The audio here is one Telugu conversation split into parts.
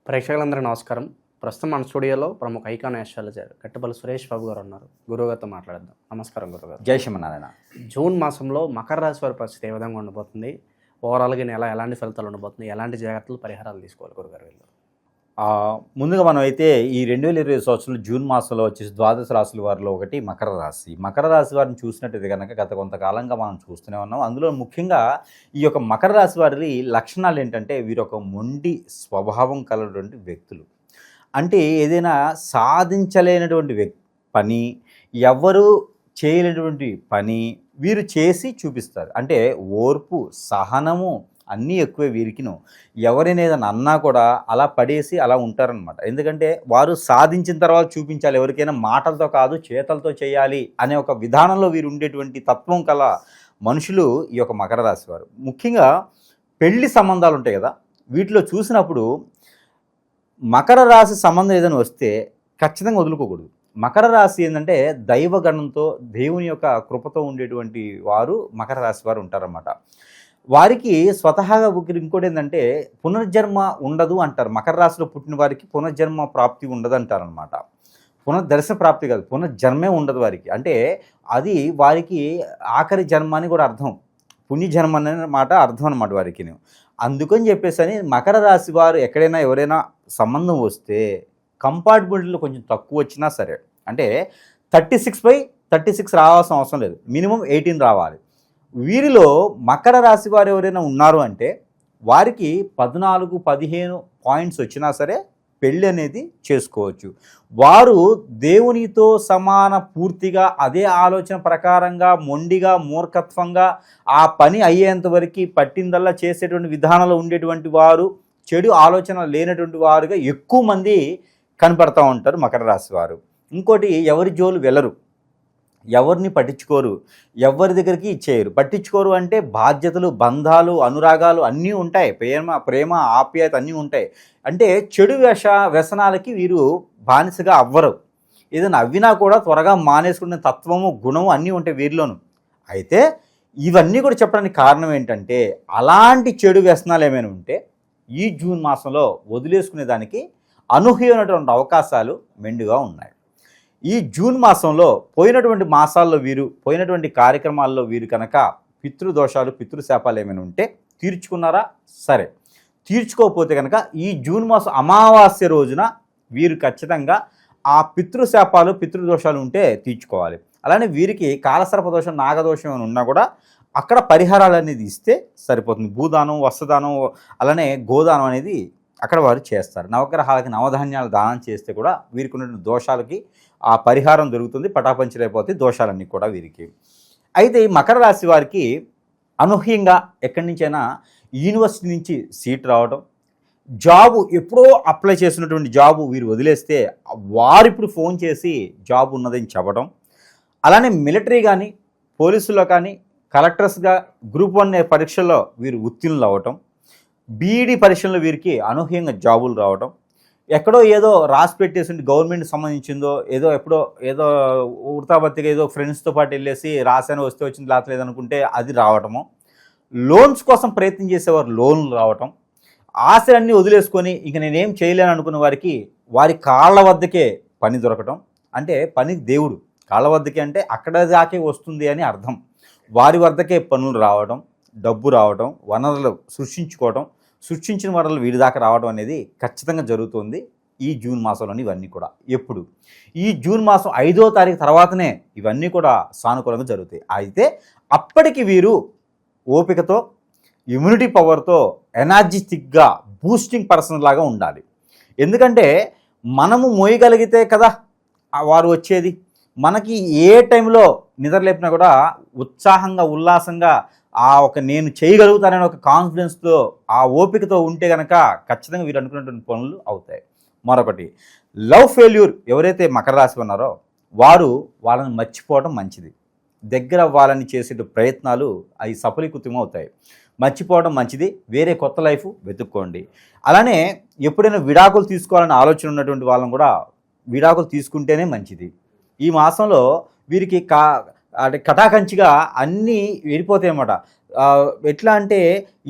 ప్రేక్షకులందరికీ నమస్కారం. ప్రస్తుతం మన స్టూడియోలో ప్రముఖ ఐకాన్ ఆస్ట్రాలజర్ కట్టపల్లి సురేష్ బాబు గారు ఉన్నారు. గురువుగారితో మాట్లాడదాం. నమస్కారం గురుగారు. జై శ్రీమన్నారాయణ. జూన్ మాసంలో మకర రాశి వారి పరిస్థితి ఏ విధంగా ఉండబోతుంది? ఓవరాల్గా నెల ఎలాంటి ఫలితాలు ఉండబోతుంది? ఎలాంటి జాగ్రత్తలు పరిహారాలు తీసుకోవాలి గురుగారు వీళ్ళు? ముందుగా మనం అయితే ఈ 2020 సంవత్సరంలో జూన్ మాసంలో వచ్చేసి ద్వాదశ రాశుల వారిలో ఒకటి మకర రాశి. మకర రాశి వారిని చూసినట్టయితే కనుక గత కొంతకాలంగా మనం చూస్తూనే ఉన్నాం. అందులో ముఖ్యంగా ఈ యొక్క మకర రాశి వారి లక్షణాలు ఏంటంటే వీరొక మొండి స్వభావం కలటువంటి వ్యక్తులు. అంటే ఏదైనా సాధించలేనటువంటి పని, ఎవరు చేయలేనటువంటి పని వీరు చేసి చూపిస్తారు. అంటే ఓర్పు, సహనము అన్నీ ఎక్కువే వీరికిను. ఎవరైనా ఏదైనా అన్నా కూడా అలా పడేసి అలా ఉంటారనమాట. ఎందుకంటే వారు సాధించిన తర్వాత చూపించాలి, ఎవరికైనా మాటలతో కాదు చేతలతో చేయాలి అనే ఒక విధానంలో వీరు ఉండేటువంటి తత్వం కల మనుషులు ఈ యొక్క మకర రాశి వారు. ముఖ్యంగా పెళ్లి సంబంధాలు ఉంటాయి కదా, వీటిలో చూసినప్పుడు మకర రాశి సంబంధం ఏదైనా వస్తే ఖచ్చితంగా వదులుకోకూడదు. మకర రాశి ఏంటంటే దైవగణంతో దేవుని యొక్క కృపతో ఉండేటువంటి వారు మకర రాశి వారు ఉంటారన్నమాట. వారికి స్వతహాగా ఇంకోటి ఏంటంటే పునర్జన్మ ఉండదు అంటారు. మకర రాశిలో పుట్టిన వారికి పునర్జన్మ ప్రాప్తి ఉండదు అంటారనమాట. పునర్దర్శన ప్రాప్తి కాదు, పునర్జన్మే ఉండదు వారికి. అంటే అది వారికి ఆఖరి జన్మ అని కూడా అర్థం, పుణ్యజన్మ అనే మాట అర్థం అనమాట వారికి. అందుకని చెప్పేసి మకర రాశి వారు ఎక్కడైనా ఎవరైనా సంబంధం వస్తే కంపార్ట్మెంట్లో కొంచెం తక్కువ వచ్చినా సరే, అంటే 36/36 రావాల్సిన అవసరం లేదు, మినిమం 18 రావాలి. వీరిలో మకర రాశి వారు ఎవరైనా ఉన్నారు అంటే వారికి 14-15 పాయింట్స్ వచ్చినా సరే పెళ్ళి అనేది చేసుకోవచ్చు. వారు దేవునితో సమాన పూర్తిగా అదే ఆలోచన ప్రకారంగా మొండిగా మూర్ఖత్వంగా ఆ పని అయ్యేంత వరకు పట్టిందల్లా చేసేటువంటి విధానంలో ఉండేటువంటి వారు, చెడు ఆలోచన లేనటువంటి వారుగా ఎక్కువ మంది కనపడతా ఉంటారు మకర రాశి వారు. ఇంకోటి, ఎవరి జోలు వెళ్ళరు, ఎవరిని పట్టించుకోరు, ఎవరి దగ్గరికి ఇచ్చేయరు. పట్టించుకోరు అంటే బాధ్యతలు, బంధాలు, అనురాగాలు అన్నీ ఉంటాయి, ప్రేమ ఆప్యాయత అన్నీ ఉంటాయి. అంటే చెడు వ్యసనాలకి వీరు బానిసగా అవ్వరు. ఏదైనా అవ్వినా కూడా త్వరగా మానేసుకునే తత్వము, గుణము అన్నీ ఉంటాయి వీరిలోను. అయితే ఇవన్నీ కూడా చెప్పడానికి కారణం ఏంటంటే అలాంటి చెడు వ్యసనాలు ఏమైనా ఉంటే ఈ జూన్ మాసంలో వదిలేసుకునే దానికి అనూహ్యమైనటువంటి అవకాశాలు మెండుగా ఉన్నాయి. ఈ జూన్ మాసంలో పోయినటువంటి మాసాల్లో వీరు పోయినటువంటి కార్యక్రమాల్లో వీరు కనుక పితృదోషాలు, పితృశాపాలు ఏమైనా ఉంటే తీర్చుకున్నారా సరే, తీర్చుకోకపోతే కనుక ఈ జూన్ మాసం అమావాస్య రోజున వీరు ఖచ్చితంగా ఆ పితృశాపాలు, పితృదోషాలు ఉంటే తీర్చుకోవాలి. అలానే వీరికి కాలసర్పదోషం, నాగదోషం ఏమైనా ఉన్నా కూడా అక్కడ పరిహారాలు అనేది ఇస్తే సరిపోతుంది. భూదానం, వస్త్రదానం, అలానే గోదానం అనేది అక్కడ వారు చేస్తారు. నవగ్రహాలకి నవధాన్యాలు దానం చేస్తే కూడా వీరికి ఉన్న దోషాలకి ఆ పరిహారం దొరుకుతుంది, పటాపంచలైపోతాయి దోషాలన్నీ కూడా వీరికి. అయితే ఈ మకర రాశి వారికి అనూహ్యంగా ఎక్కడి నుంచైనా యూనివర్సిటీ నుంచి సీట్ రావడం, జాబు ఎప్పుడో అప్లై చేసినటువంటి జాబు వీరు వదిలేస్తే వారు ఇప్పుడు ఫోన్ చేసి జాబ్ ఉన్నదని చెప్పడం, అలానే మిలిటరీ కానీ, పోలీసుల్లో కానీ, కలెక్టర్స్గా గ్రూప్ 1 పరీక్షల్లో వీరు ఉత్తీర్ణులు అవ్వటం, బీఈడీ పరీక్షల్లో వీరికి అనూహ్యంగా జాబులు రావడం, ఎక్కడో ఏదో రాసి పెట్టేసి గవర్నమెంట్ సంబంధించిందో ఏదో వృత్తాపత్తిగా ఏదో ఫ్రెండ్స్తో పాటు వెళ్ళేసి రాసాను, వస్తే వచ్చింది, లేకపోతే అనుకుంటే అది రావటము, లోన్స్ కోసం ప్రయత్నం చేసేవారు లోన్లు రావటం, ఆశలన్నీ వదిలేసుకొని ఇక నేనేం చేయలేను అనుకున్న వారికి వారి కాళ్ళ వద్దకే పని దొరకటం. అంటే పని దేవుడు కాళ్ళ వద్దకే అంటే అక్కడ దాకే వస్తుంది అని అర్థం. వారి వద్దకే పనులు రావడం, డబ్బు రావడం, వనరులు సృష్టించిన వనరులు వీరి దాకా రావడం అనేది ఖచ్చితంగా జరుగుతుంది ఈ జూన్ మాసంలోని. ఇవన్నీ కూడా ఎప్పుడు ఈ జూన్ మాసం 5వ తారీఖు తర్వాతనే ఇవన్నీ కూడా సానుకూలంగా జరుగుతాయి. అయితే అప్పటికి వీరు ఓపికతో, ఇమ్యూనిటీ పవర్తో, ఎనర్జెటిక్గా, బూస్టింగ్ పర్సన్ లాగా ఉండాలి. ఎందుకంటే మనము మోయగలిగితే కదా వారు వచ్చేది. మనకి ఏ టైంలో నిద్రలేపినా కూడా ఉత్సాహంగా, ఉల్లాసంగా నేను చేయగలుగుతానని ఒక కాన్ఫిడెన్స్తో, ఆ ఓపికతో ఉంటే కనుక ఖచ్చితంగా వీరు అనుకున్నటువంటి పనులు అవుతాయి. మరొకటి, లవ్ ఫెయిల్యూర్ ఎవరైతే మకర రాశి ఉన్నారో వారు వాళ్ళని మర్చిపోవడం మంచిది. దగ్గర అవ్వాలని చేసే ప్రయత్నాలు అవి సఫలీకృతం అవుతాయి. మర్చిపోవడం మంచిది, వేరే కొత్త లైఫ్ వెతుక్కోండి. అలానే ఎప్పుడైనా విడాకులు తీసుకోవాలని ఆలోచన ఉన్నటువంటి వాళ్ళని కూడా విడాకులు తీసుకుంటేనే మంచిది. ఈ మాసంలో వీరికి అంటే కటాకంచిగా అన్నీ వెళ్ళిపోతాయి అన్నమాట. ఎట్లా అంటే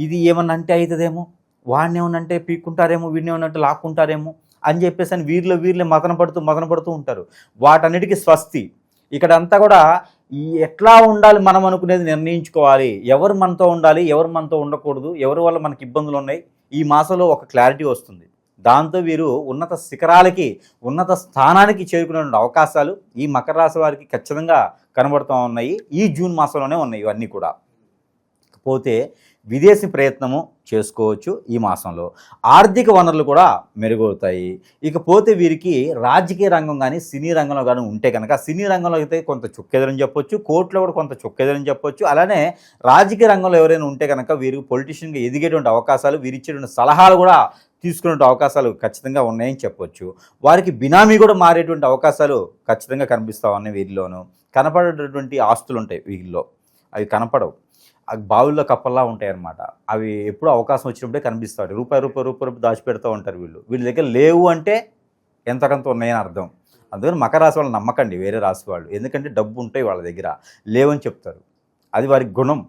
ఇది ఏమన్నా అంటే అవుతుందేమో, వాడిని ఏమనంటే పీక్కుంటారేమో, వీడిని ఏమనంటే లాక్కుంటారేమో అని చెప్పేసి అని వీరిలో మదన పడుతూ ఉంటారు. వాటన్నిటికీ స్వస్తి. ఇక్కడంతా కూడా ఈ ఎట్లా ఉండాలి మనం అనుకునేది నిర్ణయించుకోవాలి. ఎవరు మనతో ఉండాలి, ఎవరు మనతో ఉండకూడదు, ఎవరి వల్ల మనకి ఇబ్బందులు ఉన్నాయి, ఈ మాసంలో ఒక క్లారిటీ వస్తుంది. దాంతో వీరు ఉన్నత శిఖరాలకి, ఉన్నత స్థానానికి చేరుకునే అవకాశాలు ఈ మకర రాశి వారికి ఖచ్చితంగా కనబడుతూ ఉన్నాయి. ఈ జూన్ మాసంలోనే ఉన్నాయి ఇవన్నీ కూడా. పోతే విదేశీ ప్రయత్నము చేసుకోవచ్చు ఈ మాసంలో. ఆర్థిక వనరులు కూడా మెరుగవుతాయి. ఇకపోతే వీరికి రాజకీయ రంగం కానీ సినీ రంగంలో కానీ ఉంటే కనుక, సినీ రంగంలో అయితే కొంత చుక్కెదరని చెప్పొచ్చు, కోర్టులో కూడా కొంత చుక్కెదరని చెప్పొచ్చు. అలానే రాజకీయ రంగంలో ఎవరైనా ఉంటే కనుక వీరు పొలిటీషియన్గా ఎదిగేటువంటి అవకాశాలు, వీరిచ్చేటువంటి సలహాలు కూడా తీసుకునే అవకాశాలు ఖచ్చితంగా ఉన్నాయని చెప్పొచ్చు. వారికి బినామీ కూడా మారేటువంటి అవకాశాలు ఖచ్చితంగా కనిపిస్తూ ఉన్నాయి. వీరిలోనూ కనపడేటటువంటి ఆస్తులు ఉంటాయి, వీరిలో అవి కనపడవు, అవి బావుల్లో కప్పల్లా ఉంటాయి అన్నమాట. అవి ఎప్పుడూ అవకాశం వచ్చినప్పుడే కనిపిస్తాయి. రూపాయి దాచిపెడుతూ ఉంటారు వీళ్ళ దగ్గర లేవు అంటే ఎంతకంత ఉన్నాయని అర్థం. అందుకని మకర రాశి వాళ్ళు నమ్మకండి వేరే రాశి వాళ్ళు, ఎందుకంటే డబ్బు ఉంటాయి వాళ్ళ దగ్గర, లేవని చెప్తారు. అది వారి గుణం.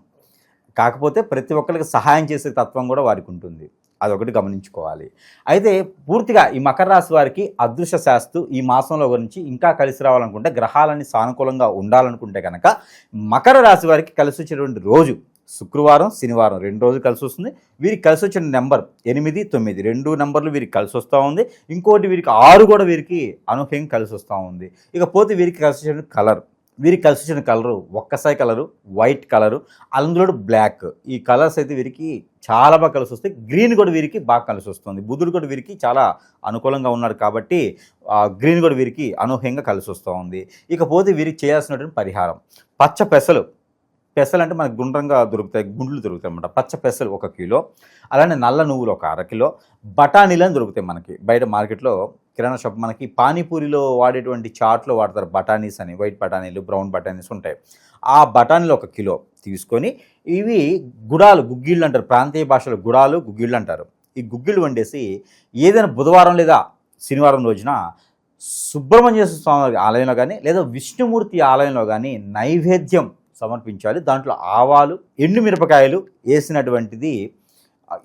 కాకపోతే ప్రతి ఒక్కరికి సహాయం చేసే తత్వం కూడా వారికి ఉంటుంది. అదొకటి గమనించుకోవాలి. అయితే పూర్తిగా ఈ మకర రాశి వారికి అదృశ్య శాస్తు ఈ మాసంలో గురించి ఇంకా కలిసి రావాలనుకుంటే, గ్రహాలన్నీ సానుకూలంగా ఉండాలనుకుంటే కనుక మకర రాశి వారికి కలిసి వచ్చేటువంటి రోజు శుక్రవారం, శనివారం 2 రోజులు కలిసి వస్తుంది. వీరికి కలిసి వచ్చిన నెంబర్ 8, 9 2 నెంబర్లు వీరికి కలిసి వస్తూ ఉంది. ఇంకోటి వీరికి 6 కూడా వీరికి అనూహ్యంగా కలిసి వస్తూ ఉంది. ఇకపోతే వీరికి కలిసి వచ్చిన కలర్, వీరికి కలిసి వచ్చిన కలరు ఒక్కసారి కలరు వైట్ కలరు, అందులో బ్లాక్. ఈ కలర్స్ అయితే వీరికి చాలా బాగా కలిసి వస్తాయి. గ్రీన్ కూడా వీరికి బాగా కలిసి వస్తుంది. బుధుడు కూడా వీరికి చాలా అనుకూలంగా ఉన్నాడు కాబట్టి గ్రీన్ కూడా వీరికి అనూహ్యంగా కలిసి వస్తూ ఉంది. ఇకపోతే వీరికి చేయాల్సినటువంటి పరిహారం పచ్చ పెసలు. పెసలు అంటే మనకు గుండ్రంగా దొరుకుతాయి, గుండ్లు దొరుకుతాయి అన్నమాట. పచ్చ పెసలు 1 కిలో, అలానే నల్ల నువ్వులు 1 అర కిలో, బఠానీలు అని దొరుకుతాయి మనకి బయట మార్కెట్లో కిరాణా షాప్. మనకి పానీపూరిలో వాడేటువంటి చాట్లో వాడతారు బఠానీస్ అని, వైట్ బఠానీలు, బ్రౌన్ బఠానీస్ ఉంటాయి. ఆ బఠానీలు 1 కిలో తీసుకొని, ఇవి గుడాలు, గుగ్గిళ్ళు అంటారు, ప్రాంతీయ భాషలో గుడాలు, గుగ్గిళ్ళు అంటారు. ఈ గుగ్గిళ్ళు వండేసి ఏదైనా బుధవారం లేదా శనివారం రోజున సుబ్రహ్మణ్య స్వామి ఆలయంలో కానీ లేదా విష్ణుమూర్తి ఆలయంలో కానీ నైవేద్యం సమర్పించాలి. దాంట్లో ఆవాలు, ఎండుమిరపకాయలు వేసినటువంటిది,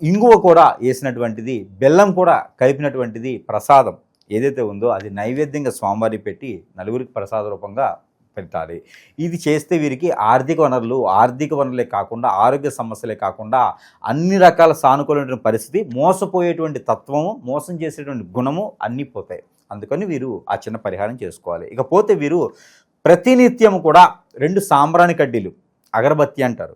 ఇంగువ కూడా వేసినటువంటిది, బెల్లం కూడా కలిపినటువంటిది ప్రసాదం ఏదైతే ఉందో అది నైవేద్యంగా స్వామివారికి పెట్టి నలుగురికి ప్రసాద రూపంగా పెట్టాలి. ఇది చేస్తే వీరికి ఆర్థిక వనరులే కాకుండా, ఆరోగ్య సమస్యలే కాకుండా అన్ని రకాల సానుకూలమైన పరిస్థితి, మోసపోయేటువంటి తత్వము, మోసం చేసేటువంటి గుణము అన్నీ పోతాయి. అందుకని వీరు ఆ చిన్న పరిహారం చేసుకోవాలి. ఇకపోతే వీరు ప్రతినిత్యం కూడా 2 సాంబ్రాణి కడ్డీలు, అగరబత్తి అంటారు,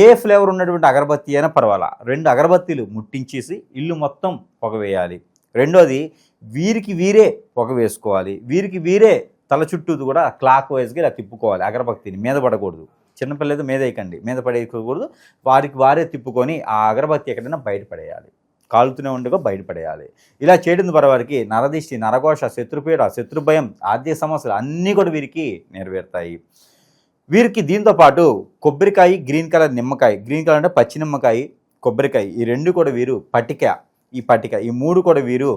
ఏ ఫ్లేవర్ ఉన్నటువంటి అగరబత్తి అయినా పర్వాలా, 2 అగరబత్తీలు ముట్టించేసి ఇల్లు మొత్తం పొగ వేయాలి. రెండోది వీరికి వీరే పొగ వేసుకోవాలి. వీరికి వీరే తల చుట్టూ కూడా క్లాక్ వైజ్గా ఇలా తిప్పుకోవాలి. అగరబత్తిని మీద పడకూడదు, చిన్నపిల్లలు మీద వేయకండి, మీద పడేయకూడదు. వారికి వారే తిప్పుకొని ఆ అగరబత్తి ఎక్కడైనా బయటపడేయాలి, కాలుతూనే ఉండగా బయటపడేయాలి. ఇలా చేయడం ద్వారా వారికి నరదిష్టి, నరఘోష, శత్రుపీడ, శత్రుభయం, ఆర్థిక సమస్యలు అన్నీ కూడా వీరికి నెరవేరుతాయి. వీరికి దీంతో పాటు కొబ్బరికాయ, గ్రీన్ కలర్ నిమ్మకాయ, గ్రీన్ కలర్ అంటే పచ్చి నిమ్మకాయ, కొబ్బరికాయ, ఈ 2 కూడా వీరు పటిక, ఈ 3 కూడా వీరు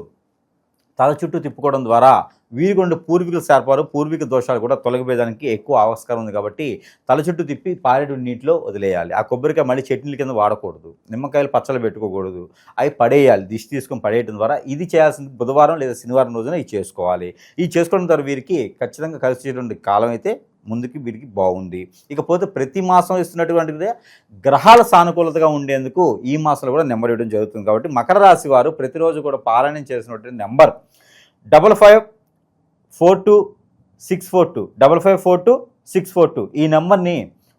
తల చుట్టూ తిప్పుకోవడం ద్వారా వీరికి ఉండే పూర్వీకుల శాపాలు, పూర్వీక దోషాలు కూడా తొలగిపోయేదానికి ఎక్కువ ఆస్కారం ఉంది. కాబట్టి తల చుట్టూ తిప్పి పారేటువంటి నీటిలో వదిలేయాలి. ఆ కొబ్బరికాయ మళ్ళీ చట్నీల కింద వాడకూడదు, నిమ్మకాయలు పచ్చళ్ళు పెట్టుకోకూడదు, అవి పడేయాలి. దిష్టి తీసుకొని పడేయడం ద్వారా ఇది చేయాల్సింది బుధవారం లేదా శనివారం రోజున ఇది చేసుకోవాలి. ఇది చేసుకోవడం ద్వారా వీరికి ఖచ్చితంగా కలిసేటువంటి కాలం అయితే ముందుకి వీరికి బాగుంది. ఇకపోతే ప్రతి మాసం ఇస్తున్నటువంటిదే గ్రహాల సానుకూలతగా ఉండేందుకు ఈ మాసంలో కూడా నెంబర్ ఇవ్వడం జరుగుతుంది. కాబట్టి మకర రాశి వారు ప్రతిరోజు కూడా పారాయణం చేసినటువంటి నెంబర్ 5542 5542 ఈ నెంబర్ని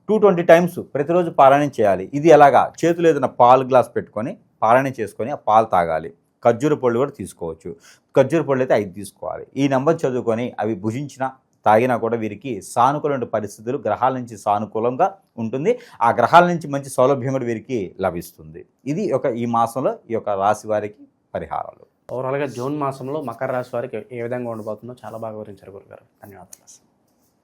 220 టైమ్స్ ప్రతిరోజు పారాయణం చేయాలి. ఇది ఎలాగా, చేతులు ఏదైనా పాలు గ్లాస్ పెట్టుకొని పారాయణం చేసుకొని ఆ పాలు తాగాలి. ఖర్జూర పళ్ళు కూడా తీసుకోవచ్చు, ఖర్జూర పళ్ళు అయితే 5 తీసుకోవాలి. ఈ నెంబర్ చదువుకొని అవి భుజించిన తాగినా కూడా వీరికి సానుకూలమైన పరిస్థితులు, గ్రహాల నుంచి సానుకూలంగా ఉంటుంది. ఆ గ్రహాల నుంచి మంచి సౌలభ్యం కూడా వీరికి లభిస్తుంది. ఇది ఈ మాసంలో ఈ యొక్క రాశి వారికి పరిహారాలు. ఓవరాల్గా జూన్ మాసంలో మకర రాశి వారికి ఏ విధంగా ఉండబోతుందో చాలా బాగా వివరించారు గురుగారు. ధన్యవాదాలు.